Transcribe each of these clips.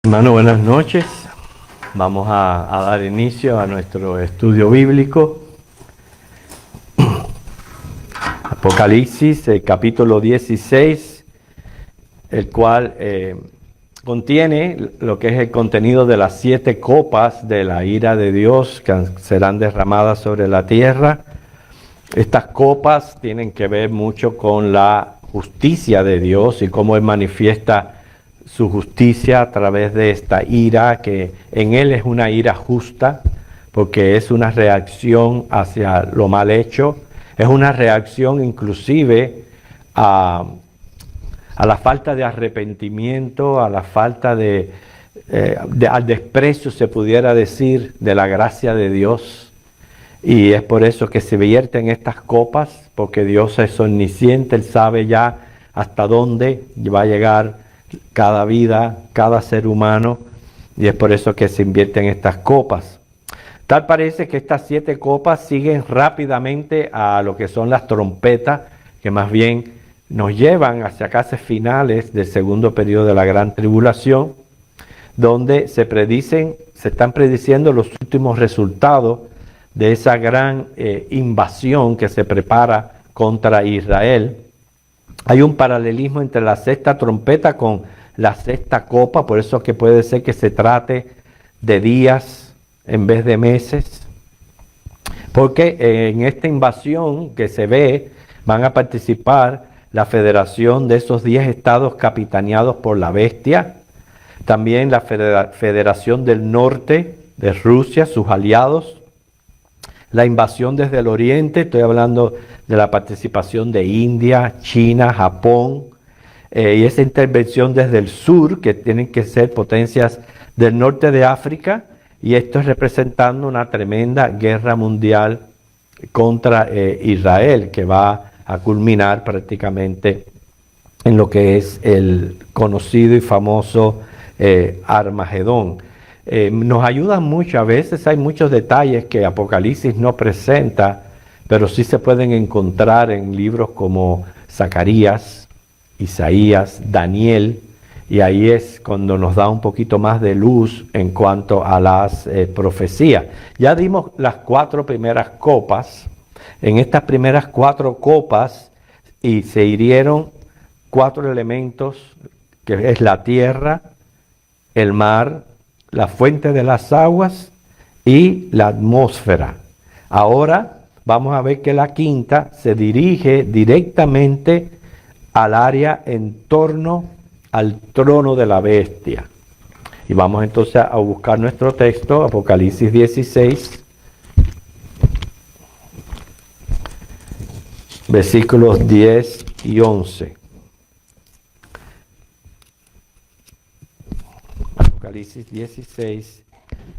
Hermano, buenas noches. Vamos a dar inicio a nuestro estudio bíblico. Apocalipsis, el capítulo 16, el cual contiene lo que es el contenido de las 7 copas de la ira de Dios que serán derramadas sobre la tierra. Estas copas tienen que ver mucho con la justicia de Dios y cómo Él manifiesta su justicia a través de esta ira, que en Él es una ira justa, porque es una reacción hacia lo mal hecho, es una reacción inclusive a la falta de arrepentimiento, a la falta al desprecio, se pudiera decir, de la gracia de Dios. Y es por eso que se vierten estas copas, porque Dios es omnisciente, Él sabe ya hasta dónde va a llegar cada vida, cada ser humano, y es por eso que se invierten estas copas. Tal parece que estas 7 copas siguen rápidamente a lo que son las trompetas, que más bien nos llevan hacia casi finales del segundo periodo de la gran tribulación, donde se están prediciendo los últimos resultados de esa gran invasión que se prepara contra Israel. Hay un paralelismo entre la 6ª trompeta con la 6ª copa, por eso que puede ser que se trate de días en vez de meses, porque en esta invasión que se ve van a participar la federación de esos 10 estados capitaneados por la bestia, también la federación del norte de Rusia, sus aliados, la invasión desde el oriente, estoy hablando de la participación de India, China, Japón, y esa intervención desde el sur, que tienen que ser potencias del norte de África, y esto es representando una tremenda guerra mundial contra Israel, que va a culminar prácticamente en lo que es el conocido y famoso Armagedón. Nos ayudan mucho, a veces hay muchos detalles que Apocalipsis no presenta, pero sí se pueden encontrar en libros como Zacarías, Isaías, Daniel, y ahí es cuando nos da un poquito más de luz en cuanto a las profecías. Ya dimos las 4 primeras copas. En estas primeras 4 copas y se hirieron 4 elementos, que es la tierra, el mar, la fuente de las aguas y la atmósfera. Ahora vamos a ver que la 5ª se dirige directamente al área en torno al trono de la bestia. Y vamos entonces a buscar nuestro texto, Apocalipsis 16, versículos 10 y 11. Apocalipsis 16,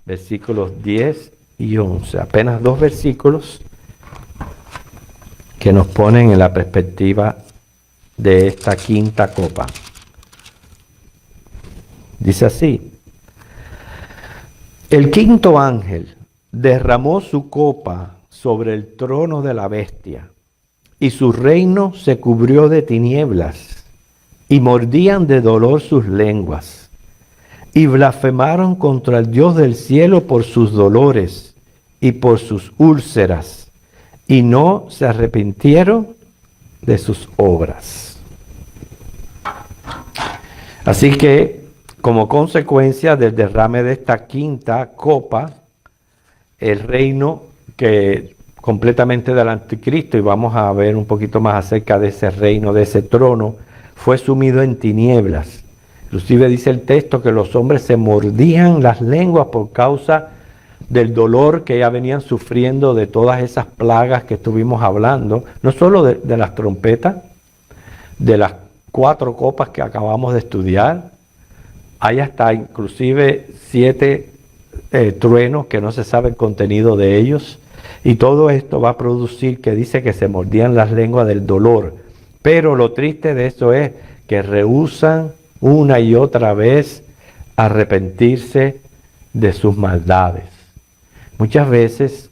versículos 10 y 11. Apenas 2 versículos que nos ponen en la perspectiva de esta 5ª copa. Dice así: el 5º ángel derramó su copa sobre el trono de la bestia, y su reino se cubrió de tinieblas, y mordían de dolor sus lenguas, y blasfemaron contra el Dios del cielo por sus dolores y por sus úlceras, y no se arrepintieron de sus obras. Así que, como consecuencia del derrame de esta 5ª copa, el reino que completamente del anticristo, y vamos a ver un poquito más acerca de ese reino, de ese trono, fue sumido en tinieblas. Inclusive dice el texto que los hombres se mordían las lenguas por causa del dolor que ya venían sufriendo de todas esas plagas que estuvimos hablando, no solo de las trompetas, de las 4 copas que acabamos de estudiar, hay hasta inclusive 7 truenos que no se sabe el contenido de ellos, y todo esto va a producir que dice que se mordían las lenguas del dolor. Pero lo triste de eso es que rehúsan una y otra vez arrepentirse de sus maldades. Muchas veces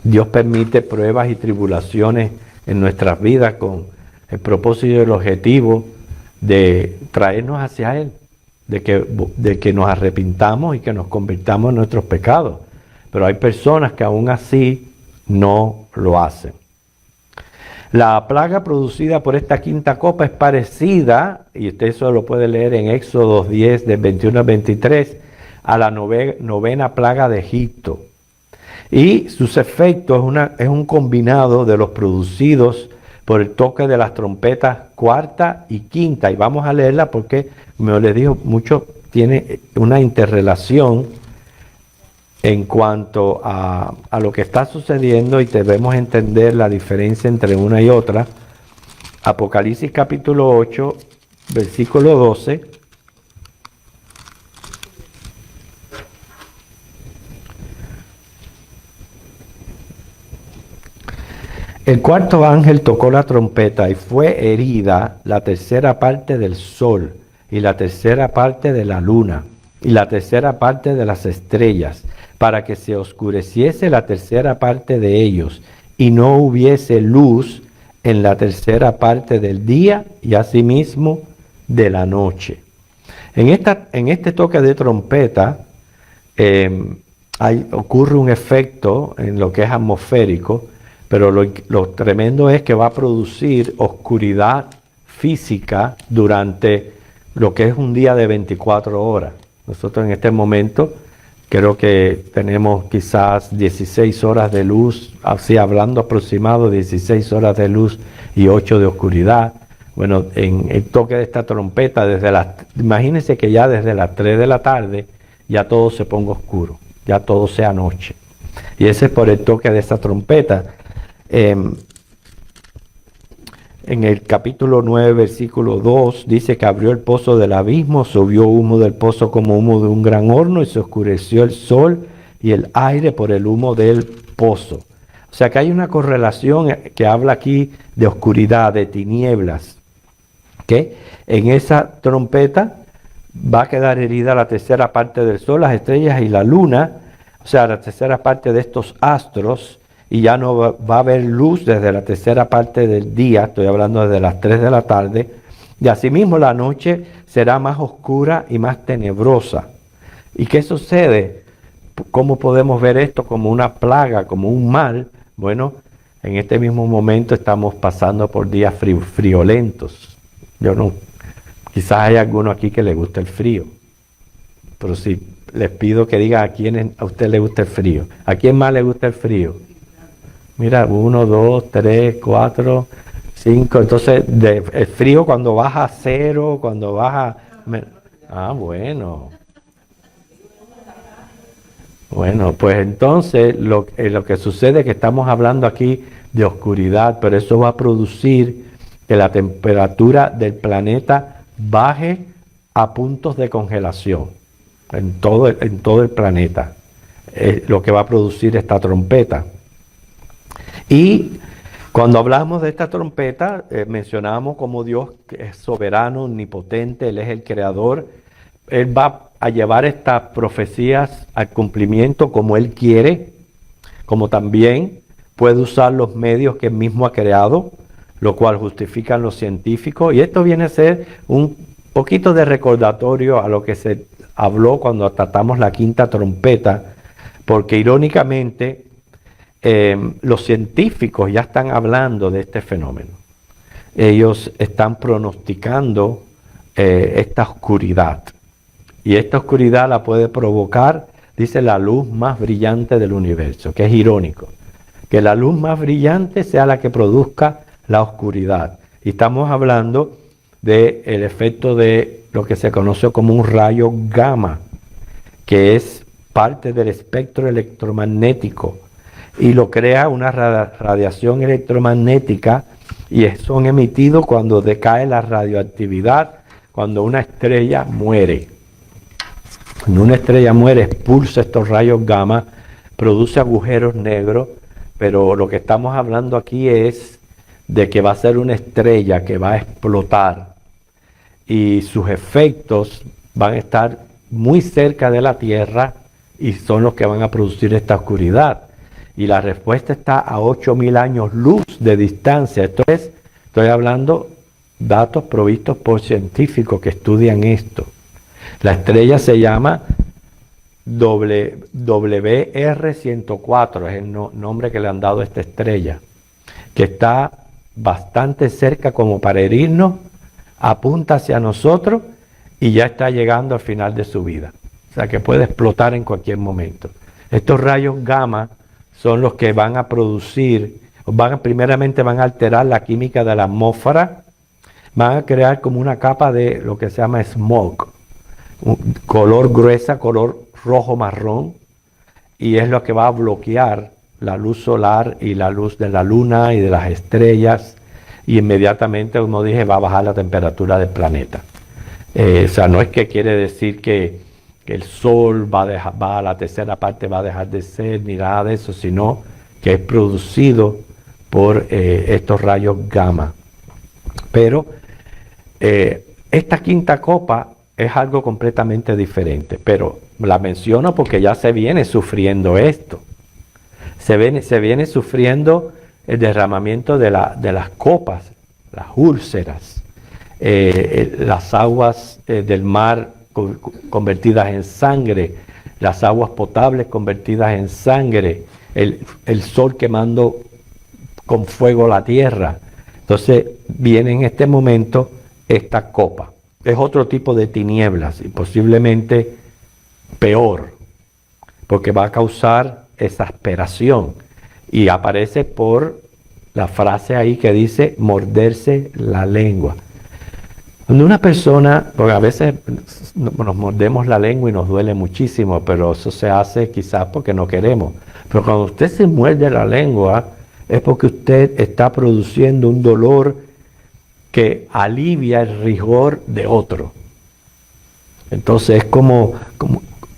Dios permite pruebas y tribulaciones en nuestras vidas con el propósito y el objetivo de traernos hacia Él, de que nos arrepintamos y que nos convirtamos en nuestros pecados. Pero hay personas que aún así no lo hacen. La plaga producida por esta quinta copa es parecida, y usted eso lo puede leer en Éxodo 10, del 21 al 23, a la novena plaga de Egipto. Y sus efectos es un combinado de los producidos por el toque de las trompetas cuarta y quinta. Y vamos a leerla porque, como les digo, mucho tiene una interrelación en cuanto a lo que está sucediendo, y debemos entender la diferencia entre una y otra. Apocalipsis capítulo 8, versículo 12. El cuarto ángel tocó la trompeta y fue herida la tercera parte del sol y la tercera parte de la luna y la tercera parte de las estrellas, para que se oscureciese la tercera parte de ellos y no hubiese luz en la tercera parte del día y asimismo de la noche. En este toque de trompeta ocurre un efecto en lo que es atmosférico, pero lo tremendo es que va a producir oscuridad física durante lo que es un día de 24 horas. Nosotros en este momento creo que tenemos quizás 16 horas de luz, así hablando aproximado, 16 horas de luz y 8 de oscuridad. Bueno, en el toque de esta trompeta, imagínense que ya desde las 3 de la tarde ya todo se ponga oscuro, ya todo sea noche. Y ese es por el toque de esta trompeta. En el capítulo 9, versículo 2, dice que abrió el pozo del abismo, subió humo del pozo como humo de un gran horno, y se oscureció el sol y el aire por el humo del pozo. O sea que hay una correlación que habla aquí de oscuridad, de tinieblas, que en esa trompeta va a quedar herida la tercera parte del sol, las estrellas y la luna, o sea, la tercera parte de estos astros, y ya no va a haber luz desde la tercera parte del día, estoy hablando desde las 3 de la tarde, y asimismo la noche será más oscura y más tenebrosa. ¿Y qué sucede? ¿Cómo podemos ver esto como una plaga, como un mal? Bueno, en este mismo momento estamos pasando por días friolentos. Quizás hay alguno aquí que le gusta el frío, pero si les pido que digan a usted le gusta el frío. ¿A quién más le gusta el frío? Mira, 1, 2, 3, 4, 5. Entonces, el frío cuando baja a 0, cuando baja... bueno. Bueno, pues entonces lo que sucede es que estamos hablando aquí de oscuridad, pero eso va a producir que la temperatura del planeta baje a puntos de congelación en todo el planeta. Es lo que va a producir esta trompeta. Y cuando hablamos de esta trompeta, mencionamos como Dios es soberano, omnipotente, Él es el creador. Él va a llevar estas profecías al cumplimiento como Él quiere, como también puede usar los medios que Él mismo ha creado, lo cual justifican los científicos. Y esto viene a ser un poquito de recordatorio a lo que se habló cuando tratamos la quinta trompeta, porque irónicamente los científicos ya están hablando de este fenómeno. Ellos están pronosticando esta oscuridad. Y esta oscuridad la puede provocar, dice, la luz más brillante del universo, que es irónico. Que la luz más brillante sea la que produzca la oscuridad. Y estamos hablando del efecto de lo que se conoce como un rayo gamma, que es parte del espectro electromagnético. Y lo crea una radiación electromagnética, y son emitidos cuando decae la radioactividad, cuando una estrella muere. Cuando una estrella muere, expulsa estos rayos gamma, produce agujeros negros, pero lo que estamos hablando aquí es de que va a ser una estrella que va a explotar, y sus efectos van a estar muy cerca de la Tierra y son los que van a producir esta oscuridad. Y la respuesta está a 8.000 años luz de distancia. Estoy hablando datos provistos por científicos que estudian esto. La estrella se llama WR104, es el nombre que le han dado a esta estrella, que está bastante cerca como para herirnos, apunta hacia nosotros y ya está llegando al final de su vida. O sea que puede explotar en cualquier momento. Estos rayos gamma son los que van a producir, primeramente van a alterar la química de la atmósfera, van a crear como una capa de lo que se llama smog, color gruesa, color rojo marrón, y es lo que va a bloquear la luz solar y la luz de la luna y de las estrellas, y inmediatamente, como dije, va a bajar la temperatura del planeta. O sea, no es que quiere decir que el sol va a la tercera parte, va a dejar de ser, ni nada de eso, sino que es producido por estos rayos gamma. Pero esta quinta copa es algo completamente diferente, pero la menciono porque ya se viene sufriendo esto. Se viene sufriendo el derramamiento de las copas, las úlceras, las aguas del mar convertidas en sangre, las aguas potables convertidas en sangre, el sol quemando con fuego la tierra. Entonces viene en este momento esta copa. Es otro tipo de tinieblas y posiblemente peor, porque va a causar exasperación y aparece por la frase ahí que dice morderse la lengua. Cuando una persona, porque a veces nos mordemos la lengua y nos duele muchísimo, pero eso se hace quizás porque no queremos. Pero cuando usted se muerde la lengua es porque usted está produciendo un dolor que alivia el rigor de otro. Entonces es como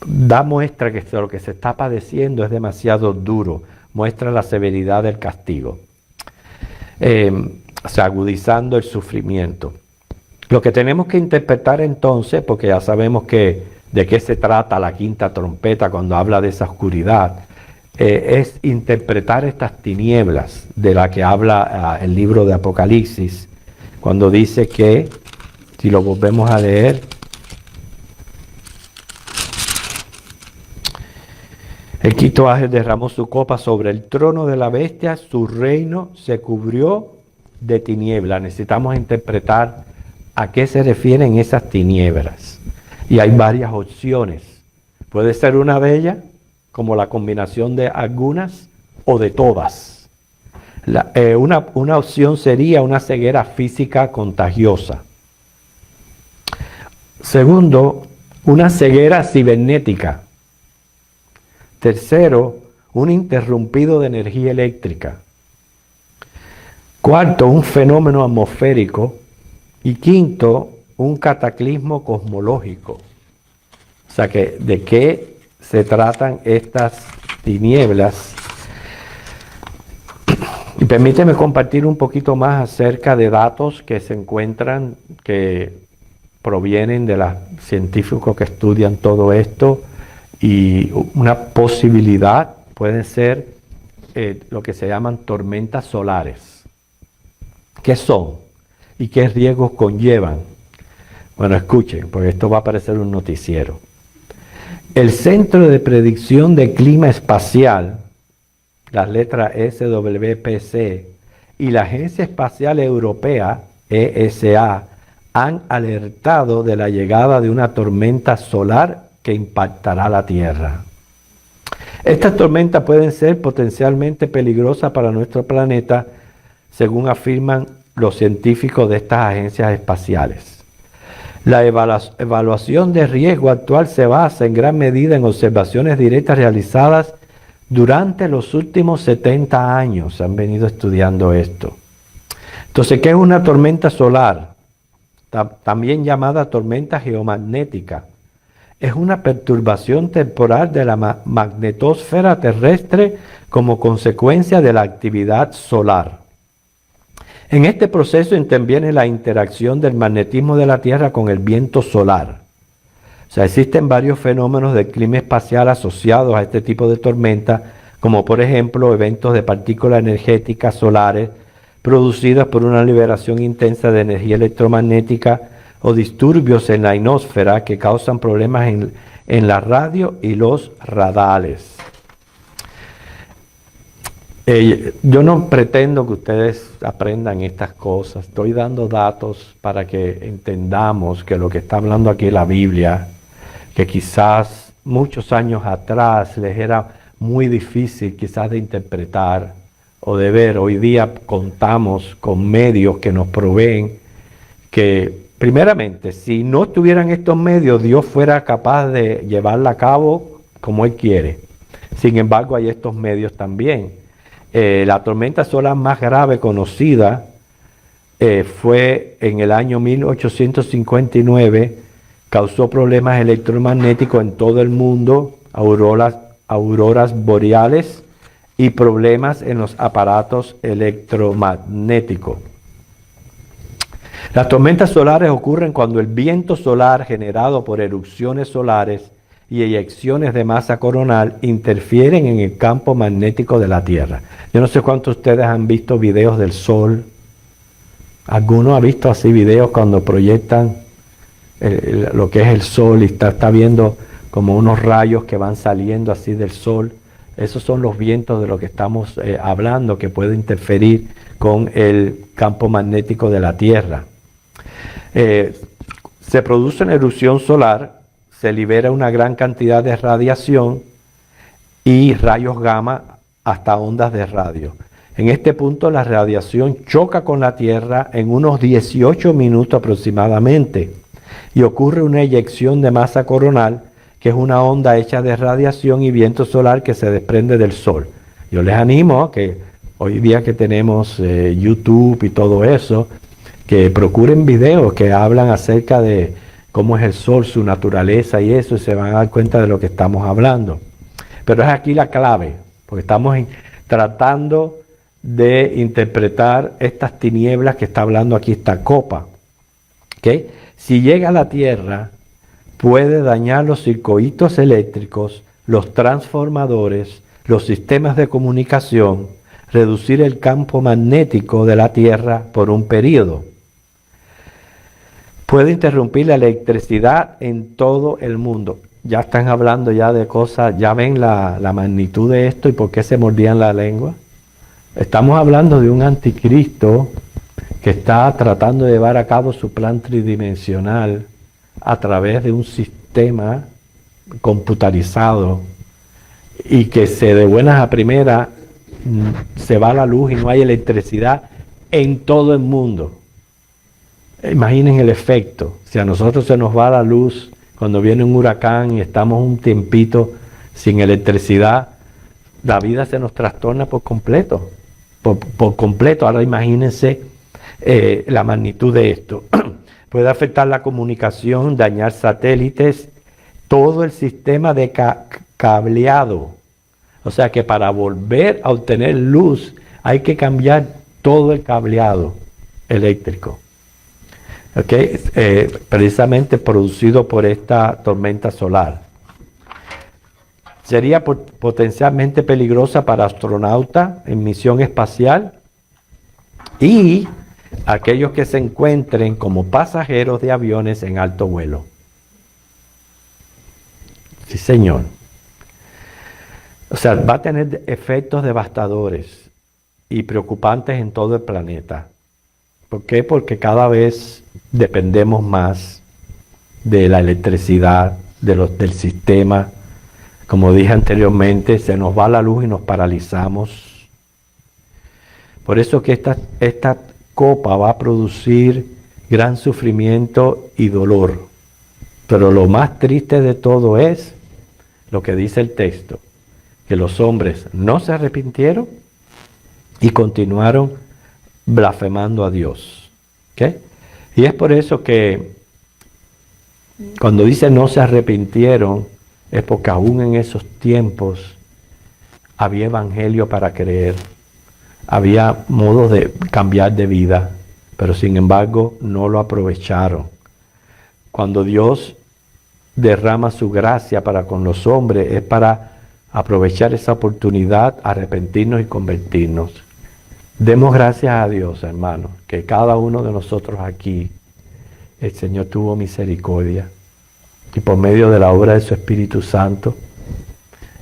da muestra que lo que se está padeciendo es demasiado duro, muestra la severidad del castigo, o sea, agudizando el sufrimiento. Lo que tenemos que interpretar entonces, porque ya sabemos de qué se trata la quinta trompeta cuando habla de esa oscuridad, es interpretar estas tinieblas de la que habla el libro de Apocalipsis, cuando dice que, si lo volvemos a leer, el quinto ángel derramó su copa sobre el trono de la bestia, su reino se cubrió de tinieblas. Necesitamos interpretar a qué se refieren esas tinieblas. Y hay varias opciones. Puede ser una de ellas, como la combinación de algunas o de todas. Una opción sería una ceguera física contagiosa. Segundo, una ceguera cibernética. Tercero, un interrumpido de energía eléctrica. Cuarto, un fenómeno atmosférico. Y quinto, un cataclismo cosmológico. O sea que, ¿de qué se tratan estas tinieblas? Y permíteme compartir un poquito más acerca de datos que se encuentran, que provienen de los científicos que estudian todo esto. Y una posibilidad puede ser lo que se llaman tormentas solares. ¿Qué son? ¿Y qué riesgos conllevan? Bueno, escuchen, porque esto va a parecer un noticiero. El Centro de Predicción de Clima Espacial, las letras SWPC, y la Agencia Espacial Europea, ESA, han alertado de la llegada de una tormenta solar que impactará la Tierra. Estas tormentas pueden ser potencialmente peligrosas para nuestro planeta, según afirman los científicos de estas agencias espaciales. La evaluación de riesgo actual se basa en gran medida en observaciones directas realizadas durante los últimos 70 años. Se han venido estudiando esto. Entonces, ¿qué es una tormenta solar? También llamada tormenta geomagnética. Es una perturbación temporal de la magnetosfera terrestre como consecuencia de la actividad solar. En este proceso interviene la interacción del magnetismo de la Tierra con el viento solar. O sea, existen varios fenómenos del clima espacial asociados a este tipo de tormenta, como por ejemplo eventos de partículas energéticas solares producidas por una liberación intensa de energía electromagnética o disturbios en la ionosfera que causan problemas en la radio y los radares. Yo no pretendo que ustedes aprendan estas cosas, estoy dando datos para que entendamos que lo que está hablando aquí la Biblia, que quizás muchos años atrás les era muy difícil quizás de interpretar o de ver. Hoy día contamos con medios que nos proveen que, primeramente, si no tuvieran estos medios, Dios fuera capaz de llevarla a cabo como Él quiere. Sin embargo, hay estos medios también. La tormenta solar más grave conocida fue en el año 1859, causó problemas electromagnéticos en todo el mundo, auroras boreales y problemas en los aparatos electromagnéticos. Las tormentas solares ocurren cuando el viento solar generado por erupciones solares y eyecciones de masa coronal interfieren en el campo magnético de la Tierra. Yo no sé cuántos de ustedes han visto videos del Sol. ¿Alguno ha visto así videos cuando proyectan lo que es el Sol y está viendo como unos rayos que van saliendo así del Sol? Esos son los vientos de lo que estamos hablando, que puede interferir con el campo magnético de la Tierra. Se produce una erupción solar, se libera una gran cantidad de radiación y rayos gamma hasta ondas de radio. En este punto la radiación choca con la Tierra en unos 18 minutos aproximadamente y ocurre una eyección de masa coronal, que es una onda hecha de radiación y viento solar que se desprende del Sol. Yo les animo a que hoy día que tenemos YouTube y todo eso, que procuren videos que hablan acerca de cómo es el Sol, su naturaleza y eso, y se van a dar cuenta de lo que estamos hablando. Pero es aquí la clave, porque estamos tratando de interpretar estas tinieblas que está hablando aquí esta copa. ¿Okay? Si llega a la Tierra, puede dañar los circuitos eléctricos, los transformadores, los sistemas de comunicación, reducir el campo magnético de la Tierra por un periodo. Puede interrumpir la electricidad en todo el mundo. Ya están hablando ya de cosas, ya ven la magnitud de esto y por qué se mordían la lengua. Estamos hablando de un anticristo que está tratando de llevar a cabo su plan tridimensional a través de un sistema computarizado y que de buenas a primeras se va la luz y no hay electricidad en todo el mundo. Imaginen el efecto. Si a nosotros se nos va la luz cuando viene un huracán y estamos un tiempito sin electricidad, la vida se nos trastorna por completo. Por completo. Ahora imagínense la magnitud de esto. Puede afectar la comunicación, dañar satélites, todo el sistema de cableado. O sea que para volver a obtener luz hay que cambiar todo el cableado eléctrico. Okay, precisamente producido por esta tormenta solar. Sería potencialmente peligrosa para astronautas en misión espacial y aquellos que se encuentren como pasajeros de aviones en alto vuelo. Sí, señor. O sea, va a tener efectos devastadores y preocupantes en todo el planeta. ¿Por qué? Porque cada vez dependemos más de la electricidad, del sistema. Como dije anteriormente, se nos va la luz y nos paralizamos. Por eso que esta copa va a producir gran sufrimiento y dolor. Pero lo más triste de todo es lo que dice el texto, que los hombres no se arrepintieron y continuaron blasfemando a Dios. ¿Okay? Y es por eso que cuando dice no se arrepintieron, es porque aún en esos tiempos había evangelio para creer, había modos de cambiar de vida, pero sin embargo no lo aprovecharon. Cuando Dios derrama su gracia para con los hombres, es para aprovechar esa oportunidad, arrepentirnos y convertirnos. Demos gracias a Dios, hermanos, que cada uno de nosotros aquí el Señor tuvo misericordia y por medio de la obra de su Espíritu Santo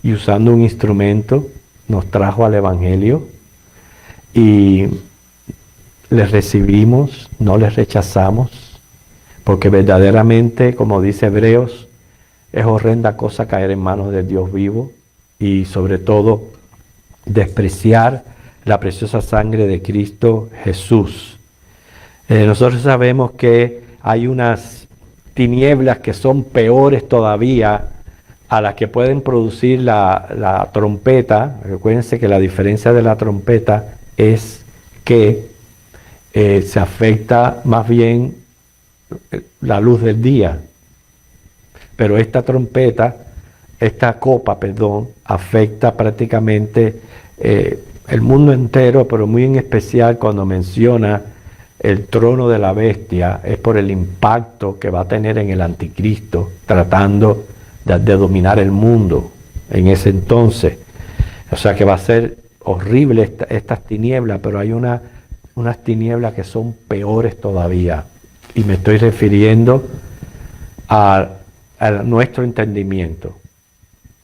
y usando un instrumento nos trajo al Evangelio y les recibimos, no les rechazamos, porque verdaderamente, como dice Hebreos, es horrenda cosa caer en manos del Dios vivo y sobre todo despreciar la preciosa sangre de Cristo Jesús. Nosotros sabemos que hay unas tinieblas que son peores todavía a las que pueden producir la trompeta. Recuérdense que la diferencia de la trompeta es que se afecta más bien la luz del día. Pero esta copa, afecta prácticamente el mundo entero, pero muy en especial cuando menciona el trono de la bestia, es por el impacto que va a tener en el anticristo, tratando de dominar el mundo en ese entonces. O sea que va a ser horrible estas tinieblas, pero hay unas tinieblas que son peores todavía. Y me estoy refiriendo a nuestro entendimiento.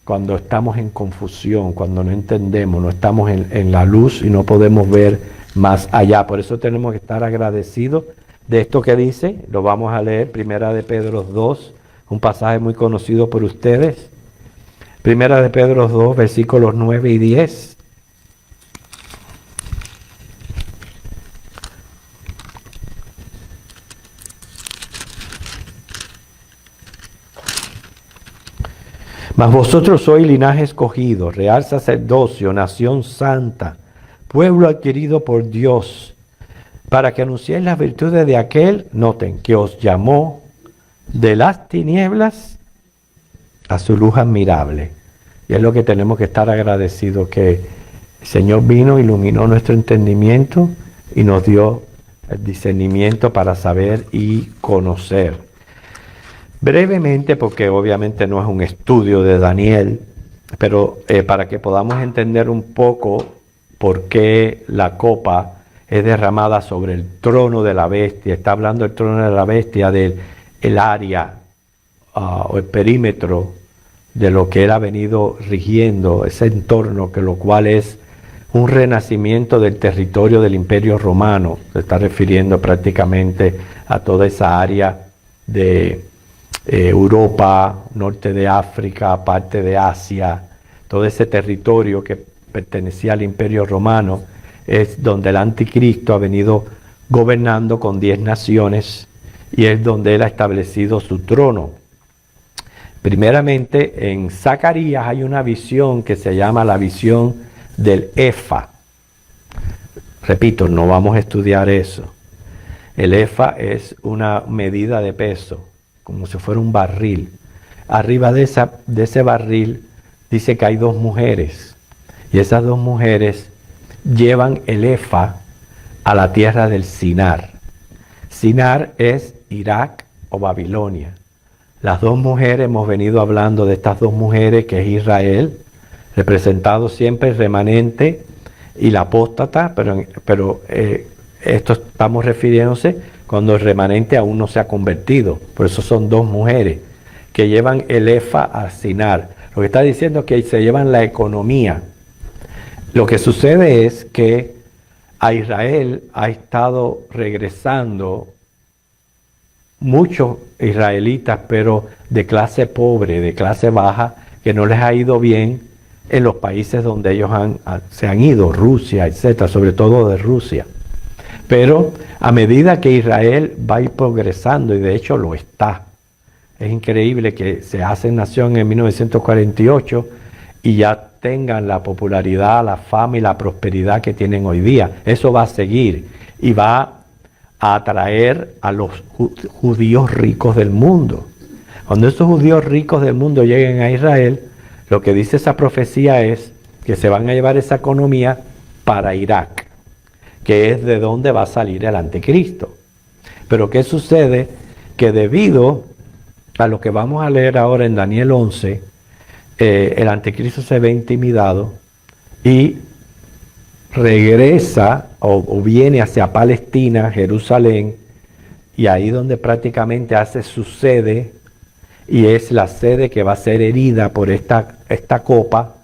Cuando estamos en confusión, cuando no entendemos, no estamos en la luz y no podemos ver más allá. Por eso tenemos que estar agradecidos de esto que dice. Lo vamos a leer, Primera de Pedro 2, un pasaje muy conocido por ustedes. Primera de Pedro 2, versículos 9 y 10. Mas vosotros sois linaje escogido, real sacerdocio, nación santa, pueblo adquirido por Dios, para que anunciéis las virtudes de aquel, noten, que os llamó de las tinieblas a su luz admirable. Y es lo que tenemos que estar agradecidos, que el Señor vino, iluminó nuestro entendimiento y nos dio el discernimiento para saber y conocer. Brevemente, porque obviamente no es un estudio de Daniel, pero para que podamos entender un poco por qué la copa es derramada sobre el trono de la bestia. Está hablando del trono de la bestia, del área o el perímetro de lo que él ha venido rigiendo, ese entorno, que lo cual es un renacimiento del territorio del Imperio Romano. Se está refiriendo prácticamente a toda esa área de Europa, norte de África, parte de Asia, todo ese territorio que pertenecía al Imperio Romano, es donde el anticristo ha venido gobernando con 10 naciones y es donde él ha establecido su trono. Primeramente, en Zacarías hay una visión que se llama la visión del efa. Repito, no vamos a estudiar eso. El efa es una medida de peso, como si fuera un barril. Arriba de ese barril dice que hay 2 mujeres, y esas 2 mujeres llevan el efa a la tierra del Sinar. Sinar es Irak o Babilonia. Las 2 mujeres, hemos venido hablando de estas 2 mujeres, que es Israel, representado siempre el remanente y la apóstata, pero esto estamos refiriéndose cuando el remanente aún no se ha convertido. Por eso son 2 mujeres que llevan el efa a Sinar. Lo que está diciendo es que se llevan la economía. Lo que sucede es que a Israel ha estado regresando muchos israelitas, pero de clase pobre, de clase baja, que no les ha ido bien en los países donde ellos se han ido, Rusia, etcétera, sobre todo de Rusia. Pero a medida que Israel va a ir progresando, y de hecho lo está, es increíble que se hace nación en 1948 y ya tengan la popularidad, la fama y la prosperidad que tienen hoy día. Eso va a seguir y va a atraer a los judíos ricos del mundo. Cuando esos judíos ricos del mundo lleguen a Israel, lo que dice esa profecía es que se van a llevar esa economía para Irak, que es de donde va a salir el anticristo. Pero ¿qué sucede? Que debido a lo que vamos a leer ahora en Daniel 11, el anticristo se ve intimidado y regresa o viene hacia Palestina, Jerusalén, y ahí donde prácticamente hace su sede, y es la sede que va a ser herida por esta copa,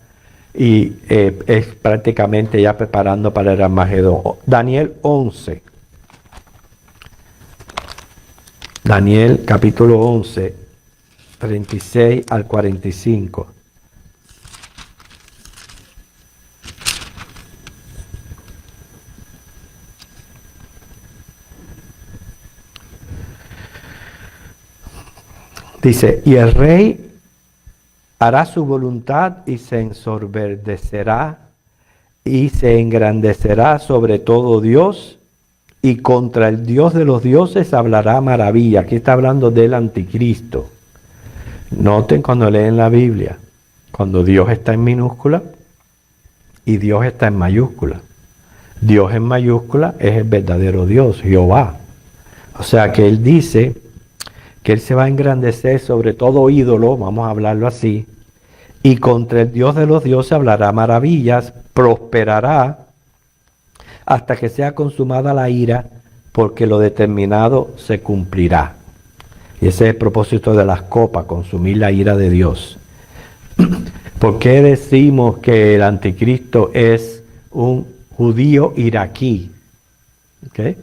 y es prácticamente ya preparando para el Armagedón. Daniel 11. Daniel capítulo 11, 36 al 45. Dice, y el rey hará su voluntad y se ensorberdecerá y se engrandecerá sobre todo Dios, y contra el Dios de los dioses hablará maravilla. Aquí está hablando del anticristo. Noten cuando leen la Biblia, cuando Dios está en minúscula y Dios está en mayúscula. Dios en mayúscula es el verdadero Dios, Jehová. O sea que Él dice que Él se va a engrandecer sobre todo ídolo, vamos a hablarlo así, y contra el Dios de los dioses hablará maravillas, prosperará hasta que sea consumada la ira, porque lo determinado se cumplirá. Y ese es el propósito de las copas, consumir la ira de Dios. ¿Por qué decimos que el anticristo es un judío iraquí? ¿Okay?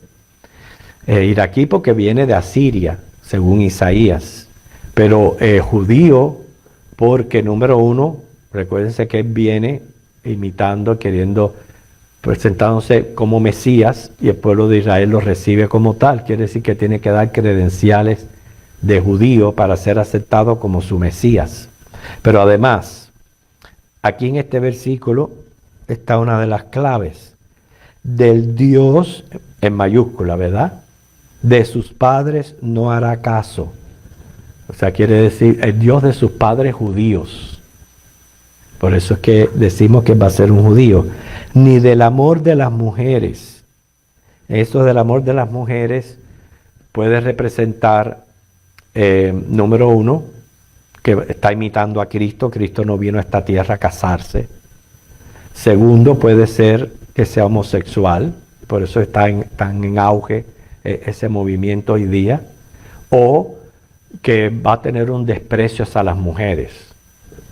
Iraquí porque viene de Asiria, según Isaías. Pero judío porque, número uno, recuérdense que él viene imitando, presentándose como Mesías, y el pueblo de Israel lo recibe como tal. Quiere decir que tiene que dar credenciales de judío para ser aceptado como su Mesías. Pero además, aquí en este versículo está una de las claves del Dios en mayúscula, ¿verdad? De sus padres no hará caso. O sea, quiere decir el Dios de sus padres judíos. Por eso es que decimos que va a ser un judío. Ni del amor de las mujeres. Eso del amor de las mujeres puede representar, número uno, que está imitando a Cristo. Cristo no vino a esta tierra a casarse. Segundo, puede ser que sea homosexual. Por eso está tan en auge ese movimiento hoy día. O que va a tener un desprecio hacia las mujeres.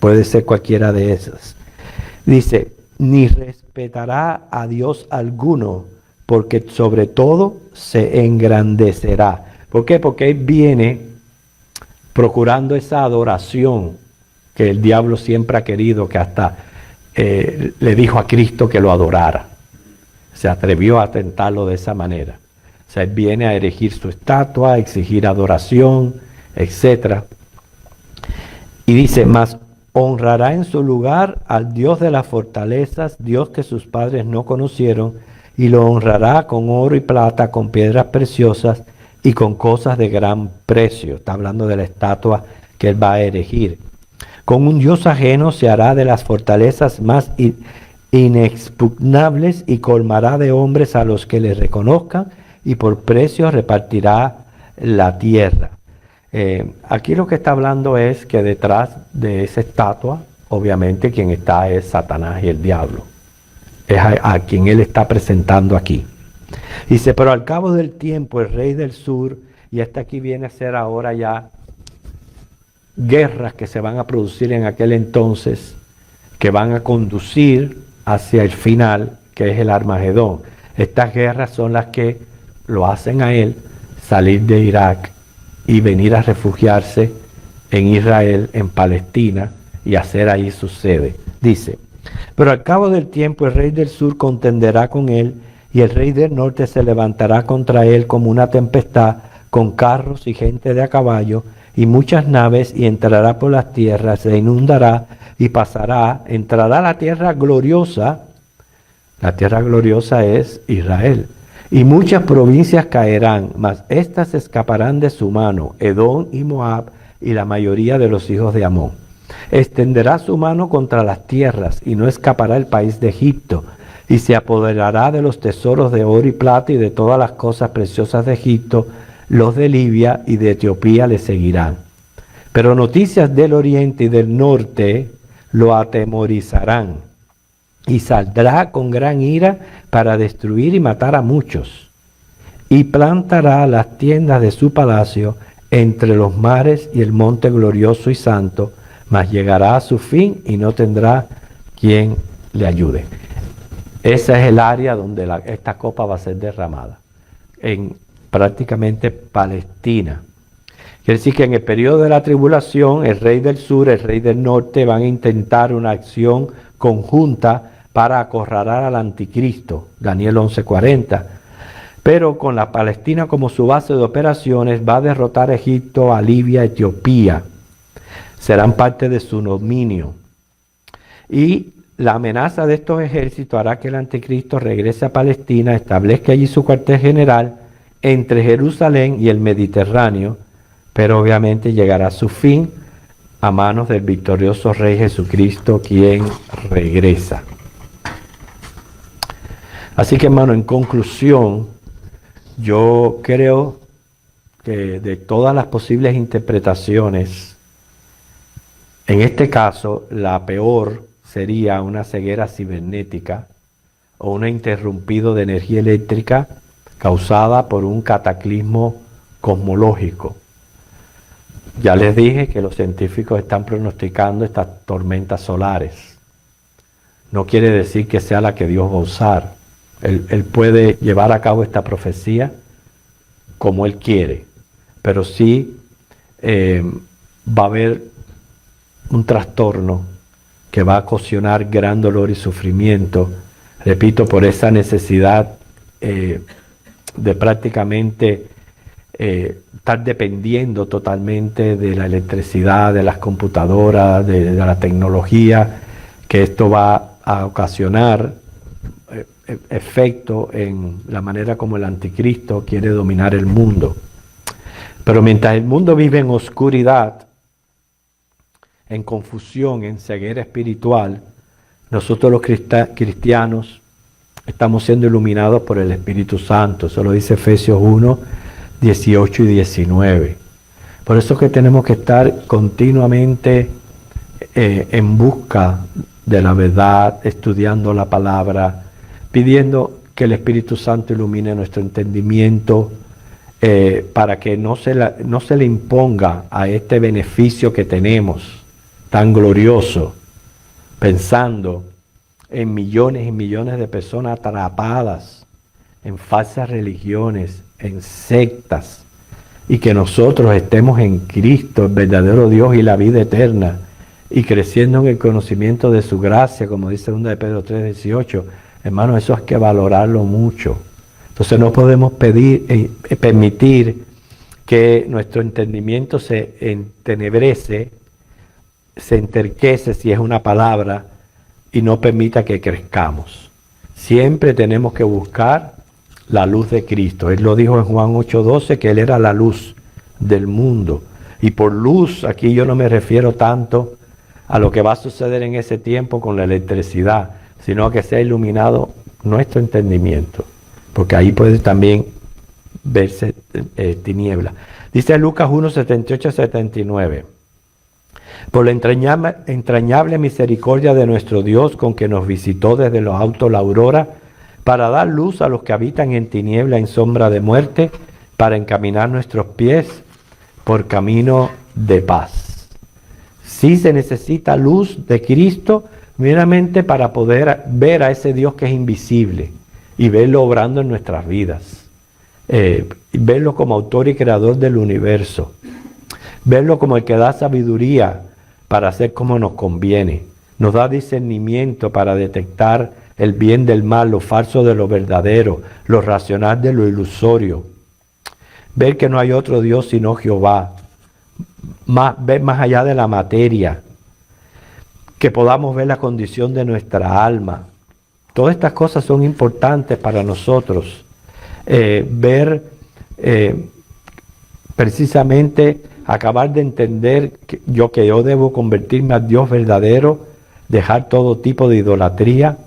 Puede ser cualquiera de esas. Dice, ni respetará a Dios alguno, porque sobre todo se engrandecerá. ¿Por qué? Porque él viene procurando esa adoración que el diablo siempre ha querido, que hasta le dijo a Cristo que lo adorara. Se atrevió a tentarlo de esa manera. O sea, él viene a erigir su estatua, a exigir adoración, etc. Y dice, mas honrará en su lugar al Dios de las fortalezas, Dios que sus padres no conocieron, y lo honrará con oro y plata, con piedras preciosas y con cosas de gran precio. Está hablando de la estatua que él va a erigir. Con un Dios ajeno se hará de las fortalezas más inexpugnables y colmará de hombres a los que le reconozcan, y por precio repartirá la tierra. Aquí lo que está hablando es que detrás de esa estatua, obviamente quien está es Satanás y el diablo. Es a quien él está presentando aquí. Dice, pero al cabo del tiempo el rey del sur, y hasta aquí viene a ser ahora ya guerras que se van a producir en aquel entonces, que van a conducir hacia el final, que es el Armagedón. Estas guerras son las que lo hacen a él salir de Irak y venir a refugiarse en Israel, en Palestina, y hacer ahí su sede. Dice, pero al cabo del tiempo el rey del sur contenderá con él, y el rey del norte se levantará contra él como una tempestad, con carros y gente de a caballo, y muchas naves, y entrará por las tierras, se inundará, y pasará, entrará a la tierra gloriosa. La tierra gloriosa es Israel. Y muchas provincias caerán, mas éstas escaparán de su mano, Edom y Moab, y la mayoría de los hijos de Amón. Extenderá su mano contra las tierras, y no escapará el país de Egipto, y se apoderará de los tesoros de oro y plata, y de todas las cosas preciosas de Egipto. Los de Libia y de Etiopía le seguirán. Pero noticias del oriente y del norte lo atemorizarán, y saldrá con gran ira para destruir y matar a muchos. y plantará las tiendas de su palacio entre los mares y el monte glorioso y santo, mas llegará a su fin y no tendrá quien le ayude. Esa es el área donde esta copa va a ser derramada, en prácticamente Palestina. Quiere decir que en el periodo de la tribulación, el rey del sur, el rey del norte van a intentar una acción conjunta para acorralar al anticristo, Daniel 11:40. Pero con la Palestina como su base de operaciones, va a derrotar a Egipto, a Libia, a Etiopía. Serán parte de su dominio. Y la amenaza de estos ejércitos hará que el anticristo regrese a Palestina, establezca allí su cuartel general entre Jerusalén y el Mediterráneo, pero obviamente llegará a su fin a manos del victorioso Rey Jesucristo, quien regresa. Así que, hermano, en conclusión, yo creo que de todas las posibles interpretaciones, en este caso, la peor sería una ceguera cibernética o un interrumpido de energía eléctrica causada por un cataclismo cosmológico. Ya les dije que los científicos están pronosticando estas tormentas solares. No quiere decir que sea la que Dios va a usar. Él puede llevar a cabo esta profecía como Él quiere, pero sí va a haber un trastorno que va a ocasionar gran dolor y sufrimiento, repito, por esa necesidad de prácticamente estar dependiendo totalmente de la electricidad, de las computadoras, de la tecnología, que esto va a ocasionar efecto en la manera como el anticristo quiere dominar el mundo. Pero mientras el mundo vive en oscuridad, en confusión, en ceguera espiritual, nosotros los cristianos estamos siendo iluminados por el Espíritu Santo. Eso lo dice Efesios 1, 18 y 19. Por eso es que tenemos que estar continuamente en busca de la verdad, estudiando la palabra, pidiendo que el Espíritu Santo ilumine nuestro entendimiento para que no se le imponga a este beneficio que tenemos tan glorioso, pensando en millones y millones de personas atrapadas en falsas religiones, en sectas, y que nosotros estemos en Cristo, el verdadero Dios y la vida eterna, y creciendo en el conocimiento de su gracia, como dice 2 de Pedro 3:18. Hermano, eso hay que valorarlo mucho. Entonces no podemos permitir que nuestro entendimiento se entenebrece, se enterquece, si es una palabra, y no permita que crezcamos. Siempre tenemos que buscar la luz de Cristo. Él lo dijo en Juan 8:12, que Él era la luz del mundo. Y por luz, aquí yo no me refiero tanto a lo que va a suceder en ese tiempo con la electricidad, sino a que sea iluminado nuestro entendimiento, porque ahí puede también verse tiniebla. Dice Lucas 1, 78 a 79. Por la entrañable misericordia de nuestro Dios, con que nos visitó desde lo alto la aurora, para dar luz a los que habitan en tiniebla, en sombra de muerte, para encaminar nuestros pies por camino de paz. Sí se necesita luz de Cristo, meramente para poder ver a ese Dios que es invisible y verlo obrando en nuestras vidas. Verlo como autor y creador del universo. Verlo como el que da sabiduría para hacer como nos conviene. Nos da discernimiento para detectar el bien del mal, lo falso de lo verdadero, lo racional de lo ilusorio. Ver que no hay otro Dios sino Jehová. Ver más allá de la materia. Que podamos ver la condición de nuestra alma. Todas estas cosas son importantes para nosotros. Precisamente acabar de entender que yo debo convertirme al Dios verdadero, dejar todo tipo de idolatría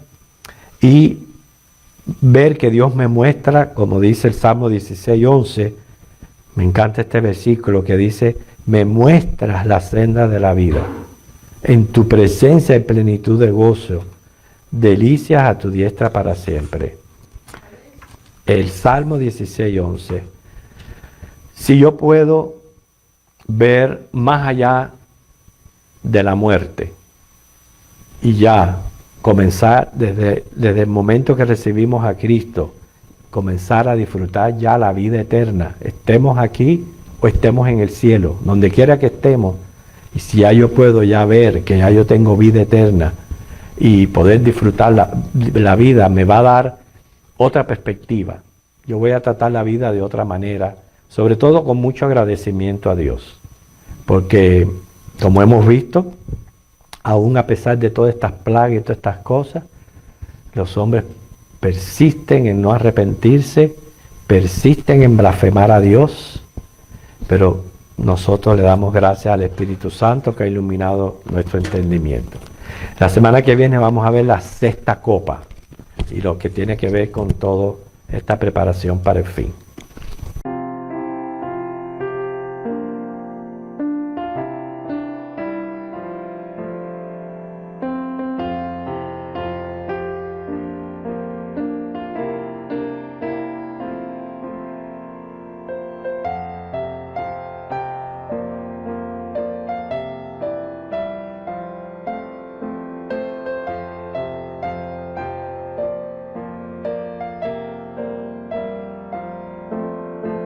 y ver que Dios me muestra, como dice el Salmo 16:11, me encanta este versículo que dice, me muestras la senda de la vida. En tu presencia hay plenitud de gozo, delicias a tu diestra para siempre. el Salmo 16:11. Si yo puedo ver más allá de la muerte y ya comenzar desde el momento que recibimos a Cristo, comenzar a disfrutar ya la vida eterna, estemos aquí o estemos en el cielo, donde quiera que estemos, y si ya yo puedo ya ver que ya yo tengo vida eterna y poder disfrutar la vida, me va a dar otra perspectiva. Yo voy a tratar la vida de otra manera, sobre todo con mucho agradecimiento a Dios, porque como hemos visto, aún a pesar de todas estas plagas y todas estas cosas, los hombres persisten en no arrepentirse, persisten en blasfemar a Dios, pero nosotros le damos gracias al Espíritu Santo que ha iluminado nuestro entendimiento. La semana que viene vamos a ver la sexta copa y lo que tiene que ver con toda esta preparación para el fin.